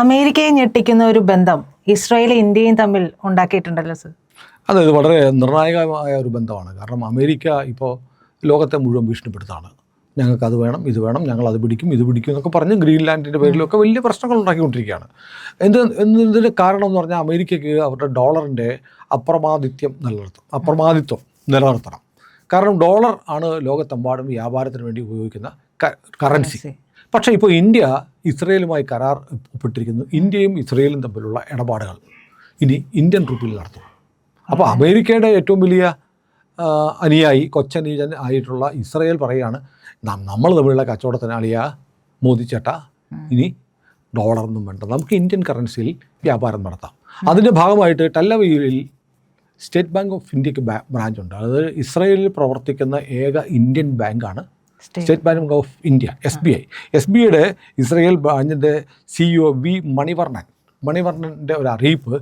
അമേരിക്കയെ ഞെട്ടിക്കുന്ന ഒരു ബന്ധം ഇസ്രായേലും ഇന്ത്യയും തമ്മിൽ ഉണ്ടാക്കിയിട്ടുണ്ടല്ലോ സർ. അതെ, ഇത് വളരെ നിർണായകമായ ഒരു ബന്ധമാണ്. കാരണം അമേരിക്ക ഇപ്പോൾ ലോകത്തെ മുഴുവൻ ഭീഷണിപ്പെടുത്താണ്. ഞങ്ങൾക്കത് വേണം, ഇത് വേണം, ഞങ്ങളത് പിടിക്കും, ഇത് പിടിക്കും എന്നൊക്കെ പറഞ്ഞ് ഗ്രീൻലാൻഡിൻ്റെ പേരിലൊക്കെ വലിയ പ്രശ്നങ്ങൾ ഉണ്ടാക്കിക്കൊണ്ടിരിക്കുകയാണ്. ഇതിൻ്റെ കാരണം എന്ന് പറഞ്ഞാൽ അമേരിക്കയ്ക്ക് അവരുടെ ഡോളറിൻ്റെ അപ്രമാദിത്വം നിലനിർത്തണം. കാരണം ഡോളർ ആണ് ലോകത്തെമ്പാടും വ്യാപാരത്തിന് വേണ്ടി ഉപയോഗിക്കുന്ന കറൻസി. പക്ഷേ ഇപ്പോൾ ഇന്ത്യ ഇസ്രയേലുമായി കരാർ ഒപ്പിട്ടിരിക്കുന്നു. ഇന്ത്യയും ഇസ്രയേലും തമ്മിലുള്ള ഇടപാടുകൾ ഇനി ഇന്ത്യൻ റുപ്പിയിൽ നടത്തും. അപ്പോൾ അമേരിക്കയുടെ ഏറ്റവും വലിയ അനുയായി, കൊച്ചനീചൻ ആയിട്ടുള്ള ഇസ്രയേൽ പറയുകയാണ്, നമ്മൾ തമ്മിലുള്ള കച്ചവടത്തിന് അളിയ മോദി ചേട്ടാ, ഇനി ഡോളറൊന്നും വേണ്ട, നമുക്ക് ഇന്ത്യൻ കറൻസിയിൽ വ്യാപാരം നടത്താം. അതിൻ്റെ ഭാഗമായിട്ട് ടെല്ലവീവിൽ സ്റ്റേറ്റ് ബാങ്ക് ഓഫ് ഇന്ത്യക്ക് ബ്രാഞ്ചുണ്ട്. അത് ഇസ്രയേലിൽ പ്രവർത്തിക്കുന്ന ഏക ഇന്ത്യൻ ബാങ്കാണ് State Bank of India, SBI. SBIയുടെ ഇസ്രയേൽ ബ്രാഞ്ചിൻ്റെ CEO മണിവർണ്ണൻ്റെ ഒരു അറിയിപ്പ്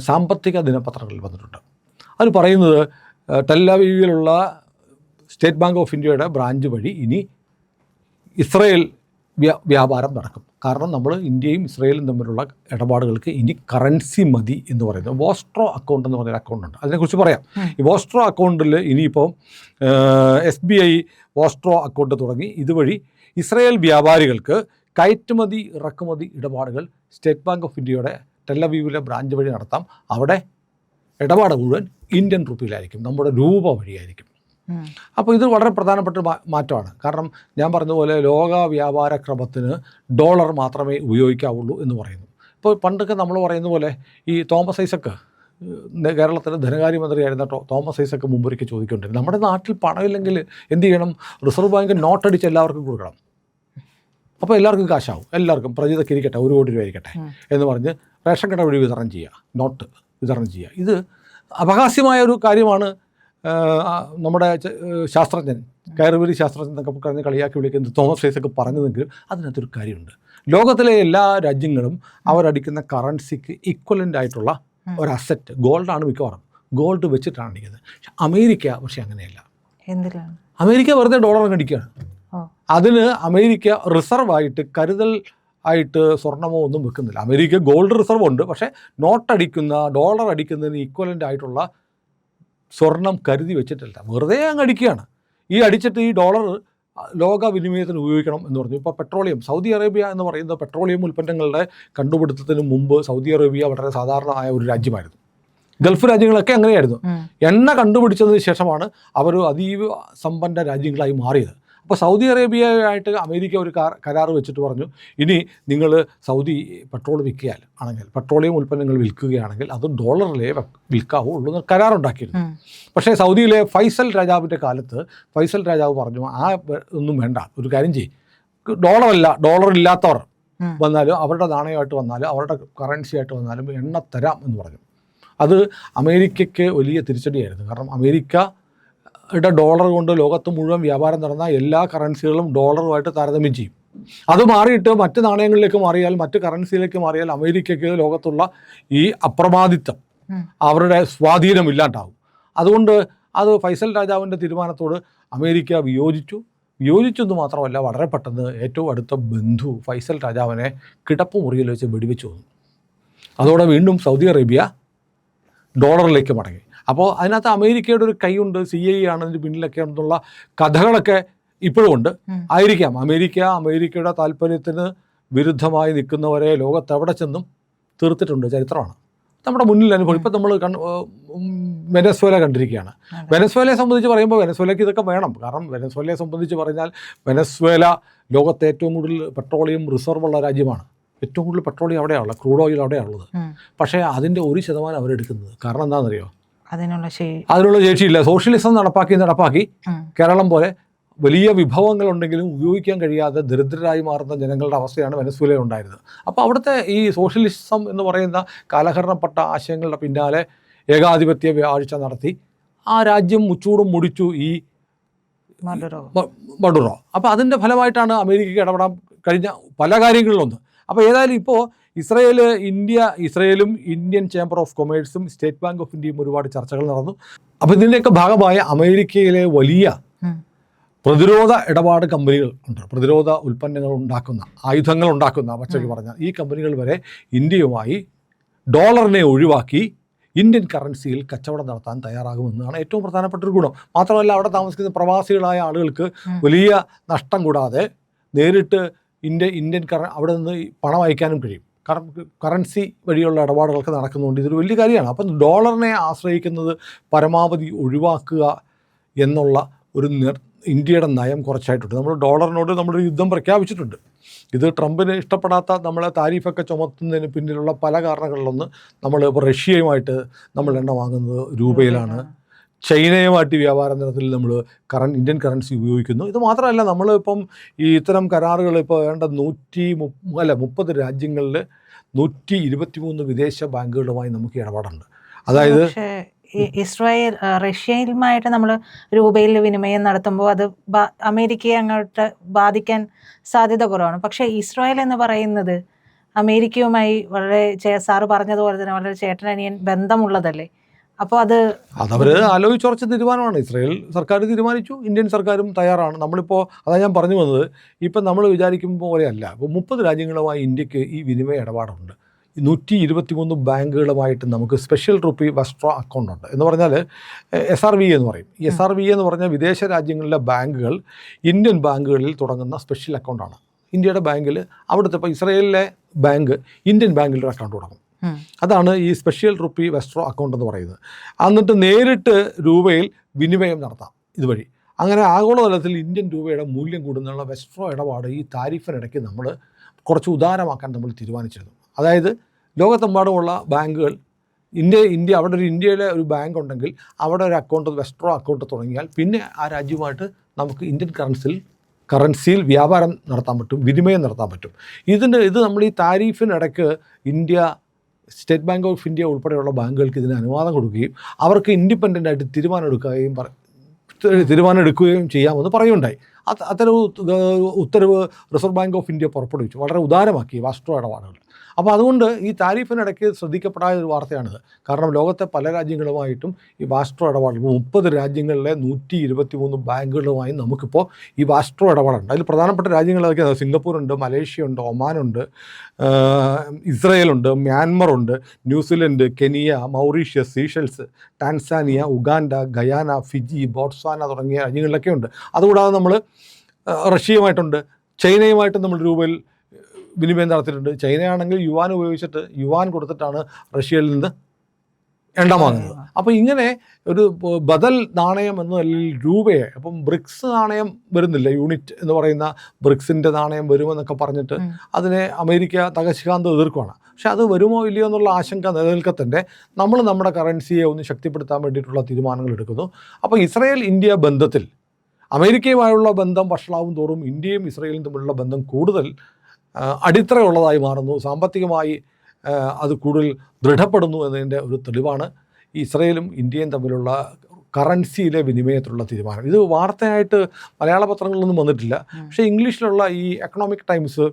സാമ്പത്തിക ദിനപത്രങ്ങളിൽ വന്നിട്ടുണ്ട്. അത് പറയുന്നത് ടെല്ലവീവിലുള്ള സ്റ്റേറ്റ് ബാങ്ക് ഓഫ് ഇന്ത്യയുടെ ബ്രാഞ്ച് വഴി ഇനി ഇസ്രയേൽ വ്യാപാരം നടക്കും. കാരണം നമ്മൾ ഇന്ത്യയും ഇസ്രയേലും തമ്മിലുള്ള ഇടപാടുകൾക്ക് ഇനി കറൻസി മതി എന്ന് പറയുന്നത്. വോസ്ട്രോ അക്കൗണ്ട് എന്ന് പറഞ്ഞൊരു അക്കൗണ്ടുണ്ട്, അതിനെക്കുറിച്ച് പറയാം. ഈ വോസ്ട്രോ അക്കൗണ്ടിൽ ഇനിയിപ്പം SBI വോസ്ട്രോ അക്കൗണ്ട് തുടങ്ങി. ഇതുവഴി ഇസ്രയേൽ വ്യാപാരികൾക്ക് കയറ്റുമതി ഇറക്കുമതി ഇടപാടുകൾ സ്റ്റേറ്റ് ബാങ്ക് ഓഫ് ഇന്ത്യയുടെ ടെല്ലവീവിലെ ബ്രാഞ്ച് വഴി നടത്താം. അവിടെ ഇടപാട് മുഴുവൻ ഇന്ത്യൻ റുപ്പിയിലായിരിക്കും, നമ്മുടെ രൂപ വഴിയായിരിക്കും. അപ്പോൾ ഇത് വളരെ പ്രധാനപ്പെട്ട മാറ്റമാണ്. കാരണം ഞാൻ പറഞ്ഞതുപോലെ ലോക വ്യാപാര ക്രമത്തിന് ഡോളർ മാത്രമേ ഉപയോഗിക്കാവുള്ളൂ എന്ന് പറയുന്നു. ഇപ്പോൾ പണ്ടൊക്കെ നമ്മൾ പറയുന്ന പോലെ ഈ തോമസ് ഐസക്ക്, കേരളത്തിലെ ധനകാര്യമന്ത്രിയായിരുന്ന തോമസ് ഐസക്ക് മുമ്പൊരിക്കൽ ചോദിക്കേണ്ടിരുന്നു, നമ്മുടെ നാട്ടിൽ പണമില്ലെങ്കിൽ എന്ത് ചെയ്യണം, റിസർവ് ബാങ്ക് നോട്ടടിച്ച് എല്ലാവർക്കും കൊടുക്കണം, അപ്പോൾ എല്ലാവർക്കും കാശാവും, എല്ലാവർക്കും പ്രജിതക്ക് ഇരിക്കട്ടെ, 1 കോടി രൂപ ഇരിക്കട്ടെ എന്ന് പറഞ്ഞ് റേഷൻ കട വഴി വിതരണം ചെയ്യുക, നോട്ട് വിതരണം ചെയ്യുക. ഇത് അപഹാസ്യമായ ഒരു കാര്യമാണ്. നമ്മുടെ ശാസ്ത്രജ്ഞൻ, കയറുവരി ശാസ്ത്രജ്ഞൻ എന്നൊക്കെ പറഞ്ഞ് കളിയാക്കി വിളിക്കുന്നത് തോമസ് ഐസക്ക് പറഞ്ഞതെങ്കിലും അതിനകത്തൊരു കാര്യമുണ്ട്. ലോകത്തിലെ എല്ലാ രാജ്യങ്ങളും അവരടിക്കുന്ന കറൻസിക്ക് ഈക്വലൻ്റ് ആയിട്ടുള്ള ഒരു അസറ്റ് ഗോൾഡാണ്. മിക്കവാറും ഗോൾഡ് വെച്ചിട്ടാണ് അടിക്കുന്നത്. പക്ഷെ അമേരിക്ക പക്ഷേ അങ്ങനെയല്ല. അമേരിക്ക വെറുതെ ഡോളർ അടിക്കുകയാണ്. അതിന് അമേരിക്ക റിസർവായിട്ട് കരുതൽ ആയിട്ട് സ്വർണ്ണമോ ഒന്നും വെക്കുന്നില്ല. അമേരിക്ക ഗോൾഡ് റിസർവ് ഉണ്ട്, പക്ഷേ നോട്ടടിക്കുന്ന ഡോളർ അടിക്കുന്നതിന് ഈക്വലൻ്റ് ആയിട്ടുള്ള സ്വർണം കരുതി വെച്ചിട്ടില്ല, വെറുതെ അങ്ങ് അടിക്കുകയാണ്. ഈ അടിച്ചിട്ട് ഈ ഡോളർ ലോക വിനിമയത്തിന് ഉപയോഗിക്കണം എന്ന് പറഞ്ഞു. ഇപ്പോൾ പെട്രോളിയം, സൗദി അറേബ്യ എന്ന് പറയുന്ന പെട്രോളിയം ഉൽപ്പന്നങ്ങളുടെ കണ്ടുപിടുത്തത്തിന് മുമ്പ് സൗദി അറേബ്യ വളരെ സാധാരണമായ ഒരു രാജ്യമായിരുന്നു. ഗൾഫ് രാജ്യങ്ങളൊക്കെ അങ്ങനെയായിരുന്നു. എണ്ണ കണ്ടുപിടിച്ചതിന് ശേഷമാണ് അവർ അതീവ സമ്പന്ന രാജ്യങ്ങളായി മാറിയത്. അപ്പോൾ സൗദി അറേബ്യയായിട്ട് അമേരിക്ക ഒരു കരാർ വെച്ചിട്ട് പറഞ്ഞു, ഇനി നിങ്ങൾ സൗദി പെട്രോൾ ആണെങ്കിൽ പെട്രോളിയം ഉൽപ്പന്നങ്ങൾ വിൽക്കുകയാണെങ്കിൽ അത് ഡോളറിലേ വിൽക്കാവുള്ളൂ എന്ന് കരാറുണ്ടാക്കിയിരുന്നു. പക്ഷേ സൗദിയിലെ ഫൈസൽ രാജാവിൻ്റെ കാലത്ത് ഫൈസൽ രാജാവ് പറഞ്ഞു, ഒന്നും വേണ്ട, ഒരു കാര്യം ചെയ്യും, ഡോളർ ഇല്ലാത്തവർ വന്നാലും അവരുടെ നാണയമായിട്ട് വന്നാലും അവരുടെ കറൻസി ആയിട്ട് വന്നാലും എണ്ണ തരാം എന്ന് പറഞ്ഞു. അത് അമേരിക്കയ്ക്ക് വലിയ തിരിച്ചടിയായിരുന്നു. കാരണം അമേരിക്കയുടെ ഡോളർ കൊണ്ട് ലോകത്ത് മുഴുവൻ വ്യാപാരം നടന്ന എല്ലാ കറൻസികളും ഡോളറുമായിട്ട് താരതമ്യം ചെയ്യും. അത് മാറിയിട്ട് മറ്റ് നാണയങ്ങളിലേക്ക് മാറിയാൽ, മറ്റ് കറൻസിയിലേക്ക് മാറിയാൽ അമേരിക്കയ്ക്ക് ലോകത്തുള്ള ഈ അപ്രമാദിത്വം, അവരുടെ സ്വാധീനം ഇല്ലാണ്ടാവും. അതുകൊണ്ട് അത് ഫൈസൽ രാജാവിൻ്റെ തീരുമാനത്തോട് അമേരിക്ക വിയോജിച്ചെന്ന് മാത്രമല്ല, വളരെ പെട്ടെന്ന് ഏറ്റവും അടുത്ത ബന്ധു ഫൈസൽ രാജാവിനെ കിടപ്പുമുറിയിൽ വെച്ച് വെടിവെച്ചു വന്നു. അതോടെ വീണ്ടും സൗദി അറേബ്യ ഡോളറിലേക്ക് മടങ്ങി. അപ്പോൾ അതിനകത്ത് അമേരിക്കയുടെ ഒരു കൈയുണ്ട്, CIA ആണ് ഇതിൻ്റെ പിന്നിലൊക്കെ എന്നുള്ള കഥകളൊക്കെ ഇപ്പോഴും ഉണ്ട്. ആയിരിക്കാം അമേരിക്കയുടെ താല്പര്യത്തിന് വിരുദ്ധമായി നിൽക്കുന്നവരെ ലോകത്തെവിടെ ചെന്നും തീർത്തിട്ടുണ്ട്, ചരിത്രമാണ് നമ്മുടെ മുന്നിൽ അനുഭവം. ഇപ്പം നമ്മൾ വെനസ്വേല കണ്ടിരിക്കുകയാണ്. വെനസ്വേലയെ സംബന്ധിച്ച് പറയുമ്പോൾ വെനസ്വേലയ്ക്ക് ഇതൊക്കെ വേണം. കാരണം വെനസ്വേലയെ സംബന്ധിച്ച് പറഞ്ഞാൽ വെനസ്വേല ലോകത്തെ ഏറ്റവും കൂടുതൽ പെട്രോളിയം റിസർവുള്ള രാജ്യമാണ്. ഏറ്റവും കൂടുതൽ പെട്രോളിയം അവിടെയാണുള്ളത്, ക്രൂഡ് ഓയിൽ അവിടെയാണുള്ളത്. പക്ഷേ അതിൻ്റെ 1% അവരെടുക്കുന്നത്. കാരണം എന്താണെന്നറിയോ? അതിനുള്ള ശേഷിയില്ല. സോഷ്യലിസം നടപ്പാക്കി കേരളം പോലെ വലിയ വിഭവങ്ങളുണ്ടെങ്കിലും ഉപയോഗിക്കാൻ കഴിയാതെ ദരിദ്രരായി മാറുന്ന ജനങ്ങളുടെ അവസ്ഥയാണ് വെനസ്വേലയിൽ ഉണ്ടായിരുന്നത്. അപ്പോൾ അവിടുത്തെ ഈ സോഷ്യലിസം എന്ന് പറയുന്ന കാലഹരണപ്പെട്ട ആശയങ്ങളുടെ പിന്നാലെ ഏകാധിപത്യ വാഴ്ച നടത്തി ആ രാജ്യം മുച്ചൂടും മുടിച്ചു ഈ മഡുറോ. അപ്പോൾ അതിൻ്റെ ഫലമായിട്ടാണ് അമേരിക്കയ്ക്ക് ഇടപെടാൻ കഴിഞ്ഞ പല കാര്യങ്ങളിലൊന്ന്. അപ്പോൾ ഏതായാലും ഇപ്പോൾ ഇസ്രയേലും ഇന്ത്യൻ ചേംബർ ഓഫ് കൊമേഴ്സും സ്റ്റേറ്റ് ബാങ്ക് ഓഫ് ഇന്ത്യയും ഒരുപാട് ചർച്ചകൾ നടന്നു. അപ്പോൾ ഇതിൻ്റെയൊക്കെ ഭാഗമായ അമേരിക്കയിലെ വലിയ പ്രതിരോധ ഇടപാട് കമ്പനികൾ ഉണ്ട്, പ്രതിരോധ ഉൽപ്പന്നങ്ങൾ ഉണ്ടാക്കുന്ന, ആയുധങ്ങൾ ഉണ്ടാക്കുന്ന, പച്ചയ്ക്ക് പറഞ്ഞാൽ ഈ കമ്പനികൾ വരെ ഇന്ത്യയുമായി ഡോളറിനെ ഒഴിവാക്കി ഇന്ത്യൻ കറൻസിയിൽ കച്ചവടം നടത്താൻ തയ്യാറാകുമെന്നാണ് ഏറ്റവും പ്രധാനപ്പെട്ട ഒരു ഗുണം. മാത്രമല്ല അവിടെ താമസിക്കുന്ന പ്രവാസികളായ ആളുകൾക്ക് വലിയ നഷ്ടം കൂടാതെ നേരിട്ട് ഇന്ത്യൻ അവിടെ നിന്ന് പണം അയക്കാനും കഴിയും. കാരണം കറൻസി വഴിയുള്ള ഇടപാടുകളൊക്കെ നടക്കുന്നുണ്ട്. ഇതൊരു വലിയ കാര്യമാണ്. അപ്പം ഡോളറിനെ ആശ്രയിക്കുന്നത് പരമാവധി ഒഴിവാക്കുക എന്നുള്ള ഒരു ഇന്ത്യയുടെ നയം കുറച്ചായിട്ടുണ്ട്. നമ്മൾ ഡോളറിനോട് നമ്മളൊരു യുദ്ധം പ്രഖ്യാപിച്ചിട്ടുണ്ട്. ഇത് ട്രംപിന് ഇഷ്ടപ്പെടാത്ത നമ്മളെ താരിഫൊക്കെ ചുമത്തുന്നതിന് പിന്നിലുള്ള പല കാരണങ്ങളിലൊന്ന്, നമ്മൾ ഇപ്പോൾ റഷ്യയുമായിട്ട് നമ്മൾ എണ്ണ വാങ്ങുന്നത് രൂപയിലാണ്, ചൈനയുമായിട്ട് വ്യാപാര തലത്തിൽ നമ്മൾ ഇന്ത്യൻ കറൻസി ഉപയോഗിക്കുന്നു. ഇത് മാത്രമല്ല, നമ്മൾ ഇപ്പം ഈ ഇത്തരം കരാറുകൾ ഇപ്പോൾ വേണ്ട 30 രാജ്യങ്ങളിൽ 123 വിദേശ ബാങ്കുകളുമായി നമുക്ക് ഇടപാടുണ്ട്. അതായത് റഷ്യയുമായിട്ട് നമ്മൾ രൂപയിൽ വിനിമയം നടത്തുമ്പോൾ അത് അമേരിക്കയെ അങ്ങോട്ട് ബാധിക്കാൻ സാധ്യത കുറവാണ്. പക്ഷേ ഇസ്രായേൽ എന്ന് പറയുന്നത് അമേരിക്കയുമായി വളരെ സാറ് പറഞ്ഞതുപോലെ തന്നെ വളരെ ചേട്ടനനിയൻ ബന്ധമുള്ളതല്ലേ. അപ്പോൾ അതവർ ആലോചിച്ചുറച്ച തീരുമാനമാണ്. ഇസ്രായേൽ സർക്കാർ തീരുമാനിച്ചു, ഇന്ത്യൻ സർക്കാരും തയ്യാറാണ്. നമ്മളിപ്പോൾ അതാ ഞാൻ പറഞ്ഞു വന്നത്, ഇപ്പം നമ്മൾ വിചാരിക്കുമ്പോൾ പോലെയല്ല. ഇപ്പോൾ 30 രാജ്യങ്ങളുമായി ഇന്ത്യക്ക് ഈ വിനിമയ ഇടപാടുണ്ട്. 123 ബാങ്കുകളുമായിട്ട് നമുക്ക് സ്പെഷ്യൽ റുപ്പി വെസ്ട്രോ അക്കൗണ്ട് ഉണ്ട്. എന്ന് പറഞ്ഞാൽ SRVA എന്ന് പറയും. ഈ SRVA എന്ന് പറഞ്ഞാൽ വിദേശ രാജ്യങ്ങളിലെ ബാങ്കുകൾ ഇന്ത്യൻ ബാങ്കുകളിൽ തുടങ്ങുന്ന സ്പെഷ്യൽ അക്കൗണ്ടാണ്. ഇന്ത്യയുടെ ബാങ്കിൽ അവിടുത്തെ ഇപ്പോൾ ഇസ്രായേലിലെ ബാങ്ക് ഇന്ത്യൻ ബാങ്കിൽ ഒരു അക്കൗണ്ട് തുടങ്ങും. അതാണ് ഈ സ്പെഷ്യൽ റുപ്പി വെസ്ട്രോ അക്കൗണ്ട് എന്ന് പറയുന്നത്. എന്നിട്ട് നേരിട്ട് രൂപയിൽ വിനിമയം നടത്താം ഇതുവഴി. അങ്ങനെ ആഗോളതലത്തിൽ ഇന്ത്യൻ രൂപയുടെ മൂല്യം കൂടുന്നുള്ള വെസ്ട്രോ ഇടപാട് ഈ താരിഫിനിടയ്ക്ക് നമ്മൾ കുറച്ച് ഉദാരമാക്കാൻ നമ്മൾ തീരുമാനിച്ചിരുന്നു. അതായത് ലോകത്തെമ്പാടുമുള്ള ബാങ്കുകൾ ഇന്ത്യ അവിടെ ഇന്ത്യയിലെ ഒരു ബാങ്ക് ഉണ്ടെങ്കിൽ അവിടെ ഒരു അക്കൗണ്ട്, വെസ്ട്രോ അക്കൗണ്ട് തുടങ്ങിയാൽ പിന്നെ ആ രാജ്യമായിട്ട് നമുക്ക് ഇന്ത്യൻ കറൻസിയിൽ വ്യാപാരം നടത്താൻ പറ്റും, വിനിമയം നടത്താൻ പറ്റും. ഇത് നമ്മൾ ഈ താരിഫിനിടയ്ക്ക് സ്റ്റേറ്റ് ബാങ്ക് ഓഫ് ഇന്ത്യ ഉൾപ്പെടെയുള്ള ബാങ്കുകൾക്ക് ഇതിന് അനുവാദം കൊടുക്കുകയും അവർക്ക് ഇൻഡിപെൻഡൻ്റായിട്ട് തീരുമാനം എടുക്കുകയും ചെയ്യാമെന്ന് പറയുണ്ടായി. അത്തരം ഉത്തരവ് റിസർവ് ബാങ്ക് ഓഫ് ഇന്ത്യ പുറപ്പെടുവിച്ചു, വളരെ ഉദാരമാക്കി വാസ്ട്രോ ഇടപാടുകൾ. അപ്പോൾ അതുകൊണ്ട് ഈ താരിഫിനിടയ്ക്ക് ശ്രദ്ധിക്കപ്പെടാത്ത ഒരു വാർത്തയാണിത്. കാരണം ലോകത്തെ പല രാജ്യങ്ങളുമായിട്ടും ഈ വാസ്ട്രോ ഇടപാടുകൾ 30 രാജ്യങ്ങളിലെ 123 ബാങ്കുകളുമായി നമുക്കിപ്പോൾ ഈ വാസ്ട്രോ ഇടപാടുണ്ട്. അതിൽ പ്രധാനപ്പെട്ട രാജ്യങ്ങളൊക്കെ സിംഗപ്പൂരുണ്ട്, മലേഷ്യയുണ്ട്, ഒമാനുണ്ട്, ഇസ്രയേലുണ്ട്, മ്യാൻമറുണ്ട്, New Zealand, Kenya, Mauritius, Seychelles, Tanzania, Uganda, Guyana, Fiji, Botswana തുടങ്ങിയ രാജ്യങ്ങളിലൊക്കെ ഉണ്ട്. അതുകൂടാതെ നമ്മൾ റഷ്യയുമായിട്ടുണ്ട്, ചൈനയുമായിട്ട് നമ്മൾ രൂപയിൽ വിനിമയം നടത്തിയിട്ടുണ്ട്. ചൈനയാണെങ്കിൽ യുവാൻ കൊടുത്തിട്ടാണ് റഷ്യയിൽ നിന്ന് എണ്ണ വാങ്ങുന്നത്. അപ്പോൾ ഇങ്ങനെ ഒരു ബദൽ നാണയം എന്ന നിലയിൽ രൂപയെ, അപ്പം ബ്രിക്സ് നാണയം വരുന്നില്ല, യൂണിറ്റ് എന്ന് പറയുന്ന ബ്രിക്സിൻ്റെ നാണയം വരുമെന്നൊക്കെ പറഞ്ഞിട്ട് അതിനെ അമേരിക്ക തകശികാന്ത് എതിർക്കുകയാണ്. പക്ഷെ അത് വരുമോ ഇല്ലയോ എന്നുള്ള ആശങ്ക നിലനിൽക്കത്തന്നെ നമ്മൾ നമ്മുടെ കറൻസിയെ ഒന്ന് ശക്തിപ്പെടുത്താൻ വേണ്ടിയിട്ടുള്ള തീരുമാനങ്ങൾ എടുക്കുന്നു. അപ്പോൾ ഇസ്രായേൽ ഇന്ത്യ ബന്ധത്തിൽ അമേരിക്കയുമായുള്ള ബന്ധം വഷളാവും തോറും ഇന്ത്യയും ഇസ്രായേലും തമ്മിലുള്ള ബന്ധം കൂടുതൽ അടിത്തറയുള്ളതായി മാറുന്നു. സാമ്പത്തികമായി അത് കൂടുതൽ ദൃഢപ്പെടുന്നു എന്നതിൻ്റെ ഒരു തെളിവാണ് ഇസ്രായേലും ഇന്ത്യയും തമ്മിലുള്ള കറൻസിയിലെ വിനിമയത്തിലുള്ള തീരുമാനം. ഇത് വാർത്തയായിട്ട് മലയാള പത്രങ്ങളിലൊന്നും വന്നിട്ടില്ല. പക്ഷേ ഇംഗ്ലീഷിലുള്ള ഈ എക്കണോമിക് ടൈംസ്,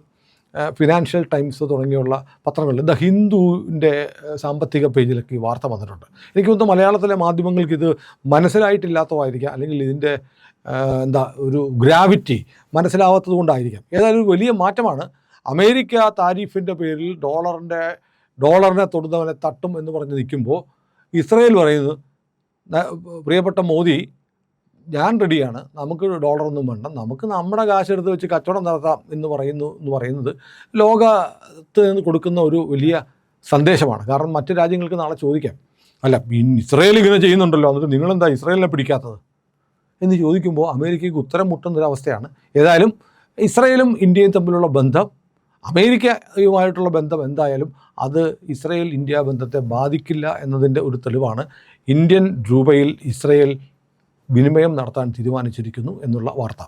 ഫിനാൻഷ്യൽ ടൈംസ് തുടങ്ങിയുള്ള പത്രങ്ങളിൽ ദ ഹിന്ദുവിൻ്റെ സാമ്പത്തിക പേജിലൊക്കെ ഈ വാർത്ത വന്നിട്ടുണ്ട്. എനിക്ക് തോന്നുന്നു മലയാളത്തിലെ മാധ്യമങ്ങൾക്ക് ഇത് മനസ്സിലായിട്ടില്ലാത്തതായിരിക്കാം, അല്ലെങ്കിൽ ഇതിൻ്റെ ഒരു ഗ്രാവിറ്റി മനസ്സിലാവാത്തത് കൊണ്ടായിരിക്കാം. ഏതായാലും വലിയ മാറ്റമാണ്. അമേരിക്ക താരിഫിൻ്റെ പേരിൽ ഡോളറിനെ തൊടുന്നവനെ തട്ടും എന്ന് പറഞ്ഞ് നിൽക്കുമ്പോൾ ഇസ്രായേൽ പറയുന്നത്, പ്രിയപ്പെട്ട മോദി, ഞാൻ റെഡിയാണ്, നമുക്ക് ഡോളറൊന്നും വേണ്ട, നമുക്ക് നമ്മുടെ കാശെടുത്ത് വെച്ച് കച്ചവടം നടത്താം എന്ന് പറയുന്നത് ലോകത്ത് നിന്ന് കൊടുക്കുന്ന ഒരു വലിയ സന്ദേശമാണ്. കാരണം മറ്റ് രാജ്യങ്ങൾക്ക് നാളെ ചോദിക്കാം, അല്ല ഇസ്രായേൽ ഇങ്ങനെ ചെയ്യുന്നുണ്ടല്ലോ, എന്നിട്ട് നിങ്ങളെന്താ ഇസ്രായേലിനെ പിടിക്കാത്തത് എന്ന് ചോദിക്കുമ്പോൾ അമേരിക്കയ്ക്ക് ഉത്തരം മുട്ടുന്നൊരവസ്ഥയാണ്. ഏതായാലും ഇസ്രായേലും ഇന്ത്യയും തമ്മിലുള്ള ബന്ധം, അമേരിക്കയുമായിട്ടുള്ള ബന്ധം എന്തായാലും അത് ഇസ്രായേൽ ഇന്ത്യ ബന്ധത്തെ ബാധിക്കില്ല എന്നതിൻ്റെ ഒരു തെളിവാണ് ഇന്ത്യൻ രൂപയിൽ ഇസ്രായേൽ വിനിമയം നടത്താൻ തീരുമാനിച്ചിരിക്കുന്നു എന്നുള്ള വാർത്ത.